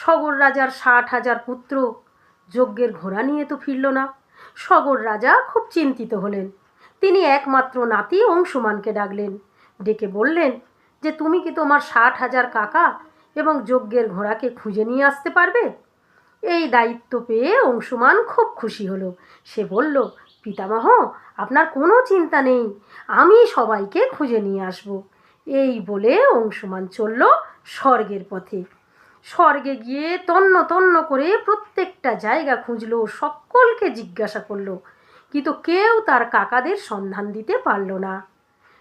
সগর রাজার 60,000 পুত্র যজ্ঞের ঘোড়া নিয়ে তো ফিরল না। সগর রাজা খুব চিন্তিত হলেন। তিনি একমাত্র নাতি অংশুমানকে ডাকলেন, ডেকে বললেন যে তুমি কি তোমার 60,000 কাকা এবং যজ্ঞের ঘোড়াকে খুঁজে নিয়ে আসতে পারবে? এই দায়িত্ব পেয়ে অংশুমান খুব খুশি হলো। সে বলল, পিতামহ, আপনার কোনো চিন্তা নেই, আমি সবাইকে খুঁজে নিয়ে আসব। এই বলে অংশুমান চলল স্বর্গের পথে। স্বর্গে গিয়ে তন্ন তন্ন করে প্রত্যেকটা জায়গা খুঁজলো, সকলকে জিজ্ঞাসা করলো, কিন্তু কেউ তার কাকাদের সন্ধান দিতে পারল না।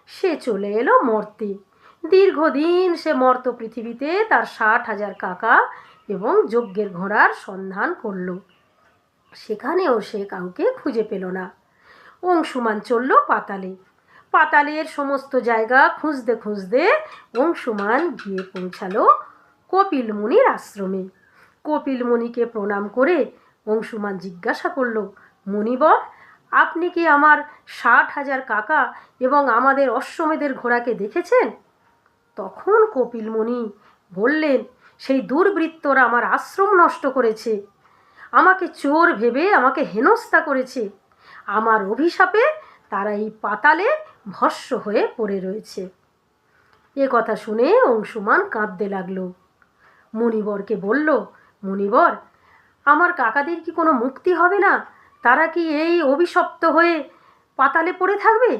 সে চলে এলো মর্তে। দীর্ঘদিন সে মর্ত পৃথিবীতে তার 60,000 কাকা এবং যজ্ঞের ঘোড়ার সন্ধান করল। সেখানেও সে কাউকে খুঁজে পেল না। অংশুমান চলল পাতালে। পাতালের সমস্ত জায়গা খুঁজতে খুঁজতে অংশুমান গিয়ে পৌঁছালো কপিল মুনির আশ্রমে। কপিল মুনিকে প্রণাম করে অংশুমান জিজ্ঞাসা করল, মুনিবর, আপনি কি আমার 60,000 কাকা এবং আমাদের অশ্বমেধের ঘোড়াকে দেখেছেন? তখন কপিল মুনি বললেন, সেই দুর্বৃত্তরা আমার আশ্রম নষ্ট করেছে, আমাকে চোর ভেবে আমাকে হেনস্থা করেছে। আমার অভিশাপে তারা এই পাতালে ভস্ম হয়ে পড়ে রয়েছে। এ কথা শুনে অংশুমান কাঁদতে লাগলো। মুনিবরকে বলল, মুনিবর, আমার কাকাদের কি কোনো মুক্তি হবে না? তারা কি এই অভিশপ্ত হয়ে পাতালে পড়ে থাকবে?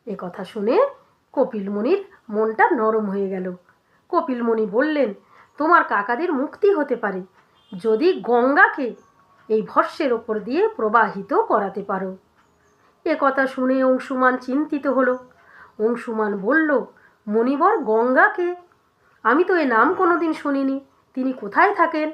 এ কথা শুনে কপিল মুনির মনটা নরম হয়ে গেল। কপিল মুনি বললেন, তোমার কাকাদের মুক্তি হতে পারে যদি গঙ্গাকে এই ভস্মের ওপর দিয়ে প্রবাহিত করাতে পারো। এ কথা শুনে অংশুমান চিন্তিত হলো। অংশুমান বলল, মুনিবর, গঙ্গাকে? আমি তো এ নাম কোনোদিন শুনিনি, তিনি কোথায় থাকেন?